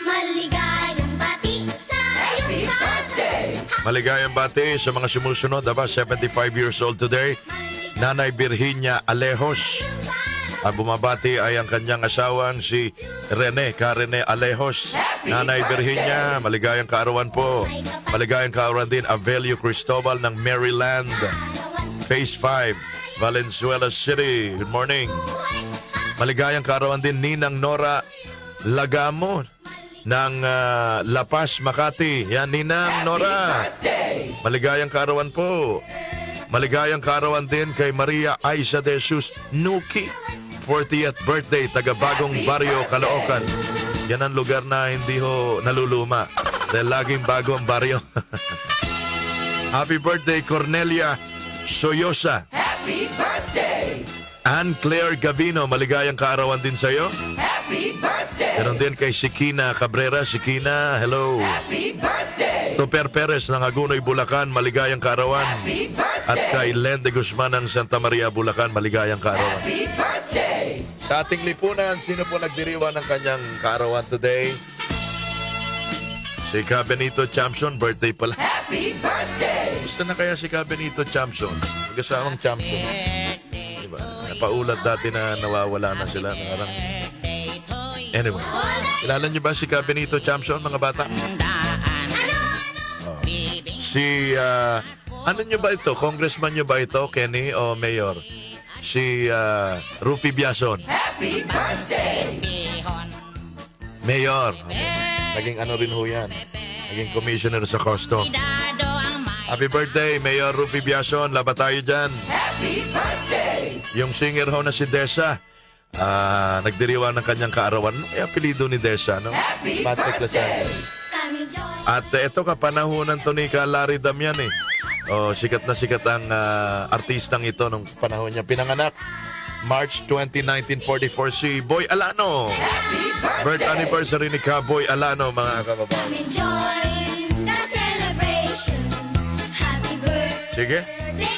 Maligayang bati sa iyong birthday. Maligayang bati sa mga sumusunod. 75 years old today. Nanay Virginia Alejos. Ang bumabati ay ang kanyang asawang si Karene Alejos. Nanay Virginia, maligayang kaarawan po. Maligayang kaarawan din Avelio Cristobal ng Maryland. Phase 5, Valenzuela City. Good morning. Maligayang kaarawan din Ninang Nora Lagamo ng La Paz, Makati. Yan, Ninang Nora. Maligayang kaarawan po. Maligayang kaarawan din kay Maria Aiza de Jesus Nuki. 40th birthday, taga Bagong Barrio, Caloocan. Yan ang lugar na hindi ho naluluma. Dahil laging bago ang baryo. Happy birthday, Cornelia Soyosa. Happy birthday! Ann Claire Gabino, maligayang kaarawan din sa'yo. Happy birthday! Ganon din kay Sikina Cabrera. Sikina, hello. Happy birthday! Toper Perez ng Agunoy, Bulacan, maligayang kaarawan. Happy birthday! At kay Lende Guzman ng Santa Maria, Bulacan, maligayang kaarawan. Happy birthday! Sa ating lipunan, sino po nagdiriwang ng kanyang kaarawan today? Si Ka Benito Chamson, birthday pala. Happy birthday! Gusto na kaya si Ka Benito Chamson? Mag-asawang Chamson. Diba? Napaulat dati na nawawala na sila. Anyway, kilala niyo ba si Ka Benito Chamson, mga bata? Oh. Si, ano niyo ba ito? Congressman niyo ba ito, Kenny, o Mayor? Si Rupi Biason. Happy birthday! Mayor. Naging ano rin ho yan. Naging commissioner sa Custom. Happy birthday, Mayor Rupi Biason. Laban tayo dyan. Happy birthday! Yung singer ho na si Desa, nagdiriwa ng kanyang kaarawan. Ay, apelido ni Desa, no? Happy Patrick birthday! Lasante. At ito kapanahunan to ni Larry Damian eh. Oh, sikat na sikat ang artistang ito nung panahon niya pinanganak. March 20, 1944 si Boy Alano. Happy birthday! Birth anniversary ni Boy Alano, mga kababayan. Enjoy the celebration. Happy birthday. Sige.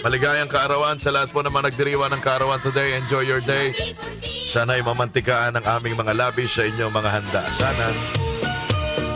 Maligayang kaarawan sa lahat po naman nagdiriwa ng kaarawan today. Enjoy your day. Sana'y mamantikaan ang aming mga labis sa inyong mga handa. Sana